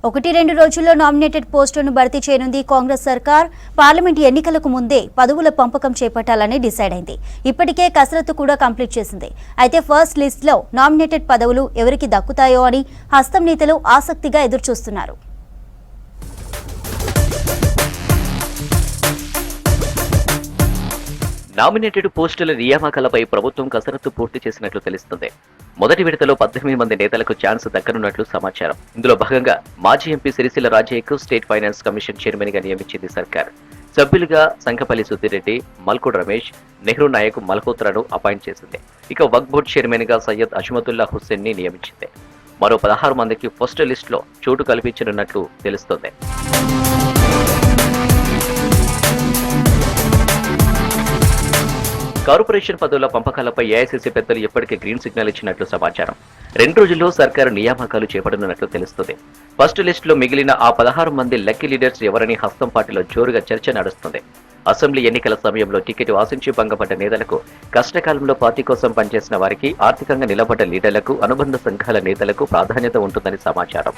1-2 రోజుల్లో నామినేటెడ్ పోస్టులను భర్తీ చేయనుంది కాంగ్రెస్ సర్కార్. పార్లమెంట్ ఎన్నికలకు ముందే పదవుల పంపకం చేపట్టాలని డిసైడ్ అయింది. ఇప్పటికే కసరత్తు కూడా కంప్లీట్ చేసింది. అయితే ఫస్ట్ లిస్ట్ లో నామినేటెడ్ పదవులు ఎవరికి దక్కుతాయో అని హస్తం నేతలు ఆసక్తిగా ఎదురుచూస్తున్నారు. నామినేటెడ్ పోస్టుల నియామకాలపై ప్రభుత్వం కసరత్తు పూర్తి చేసినట్లు తెలుస్తుంది. మొదటి విడతలో 18 మంది నేతలకు ఛాన్స్ దక్కనున్నట్లు సమాచారం. ఇందులో భాగంగా మాజీ ఎంపీ సిరిసిల్ల రాజయ్యకు స్టేట్ ఫైనాన్స్ కమిషన్ చైర్మన్ గా నియమించింది సర్కార్. సభ్యులుగా సంకపల్లి సుద్దిరెడ్డి, మల్కుడ్ రమేష్, నెహ్రూ నాయక్ మల్హోత్రాను అపాయింట్ చేసింది. ఇక వక్ఫ్ బోర్డు చైర్మన్ గా సయ్యద్ అష్మతుల్లా హుస్సేన్ ని నియమించింది. మరో 16 మందికి ఫస్ట్ లిస్ట్ లో చోటు కల్పించనున్నట్లు తెలుస్తోంది. కార్పొరేషన్ పదవుల పంపకాలపై ఏఐసీసీ పెద్దలు ఇప్పటికే గ్రీన్ సిగ్నల్ ఇచ్చినట్లు సమాచారం. 2 రోజుల్లో సర్కారు నియామకాలు చేపట్టనున్నట్లు తెలుస్తుంది. ఫస్ట్ లిస్ట్ లో మిగిలిన ఆ 16 మంది లక్కీ లీడర్స్ ఎవరని హస్తం పార్టీలో జోరుగా చర్చ నడుస్తుంది. అసెంబ్లీ ఎన్నికల సమయంలో టికెట్ ఆశించి భంగపడ్డ నేతలకు, కష్టకాలంలో పార్టీ కోసం పనిచేసిన వారికి, ఆర్థికంగా నిలబడ్డ లీడర్లకు, అనుబంధ సంఘాల నేతలకు ప్రాధాన్యత ఉంటుందని సమాచారం.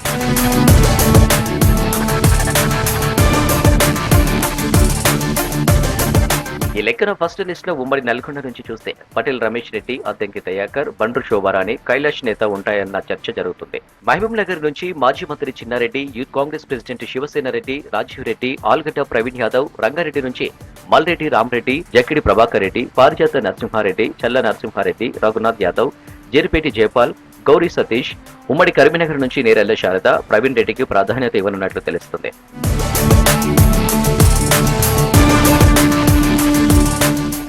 ఈ లెక్కన ఫస్ట్ లిస్ట్ లో ఉమ్మడి నల్గొండ నుంచి చూస్తే పటేల్ రమేష్ రెడ్డి, అద్దంకి దయాకర్, బండ్రు శోభారాణి, కైలాష్ నేత ఉంటాయన్న చర్చ జరుగుతుంది. మహబూబ్ నగర్ నుంచి మాజీ మంత్రి చిన్నారెడ్డి, యూత్ కాంగ్రెస్ ప్రెసిడెంట్ శివసేన రెడ్డి, రాజీవ్ రెడ్డి, ఆల్గడ్డ ప్రవీణ్ యాదవ్, రంగారెడ్డి నుంచి మల్రెడ్డి రామరెడ్డి, జక్కిడి ప్రభాకర్ రెడ్డి, పారిజాత నరసింహారెడ్డి, చల్ల నరసింహారెడ్డి, రఘునాథ్ యాదవ్, జేరిపేటి జయపాల్, గౌరీ సతీష్, ఉమ్మడి కరీంనగర్ నుంచి నేరెళ్ల శారద, ప్రవీణ్ రెడ్డికి ప్రాధాన్యత ఇవ్వనున్నట్లు తెలుస్తుంది.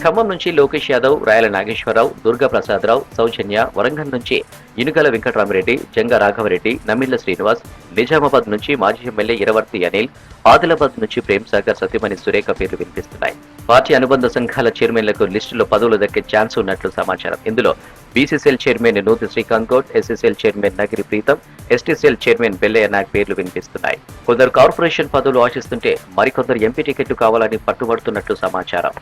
ఖమ్మం నుంచి లోకేష్ యాదవ్, రాయల నాగేశ్వరరావు, దుర్గా ప్రసాదరావు, సౌజన్య, వరంగల్ నుంచి ఇనుగల వెంకటరామరెడ్డి, జంగా రాఘవరెడ్డి, నమ్మిళ్ల శ్రీనివాస్, నిజామాబాద్ నుంచి మాజీ ఎమ్మెల్యే ఇరవర్తి అనిల్, ఆదిలాబాద్ నుంచి ప్రేమ్ సాగర్, సతీమణి సురేఖ పేర్లు వినిపిస్తున్నాయి. పార్టీ అనుబంధ సంఘాల చైర్మన్లకు లిస్టులో పదవులు దక్కే ఛాన్స్ ఉన్నట్లు సమాచారం. ఇందులో BCCL chairman Nuthi Srikanth Goud, SCCL chairman Nagiri Preetham, STCL chairman Bellaiah Nayak పేర్లు వినిపిస్తున్నాయి. కొందరు కార్పొరేషన్ పదవులు ఆశిస్తుంటే మరికొందరు ఎంపీ టికెట్లు కావాలని పట్టుబడుతున్నట్లు సమాచారం.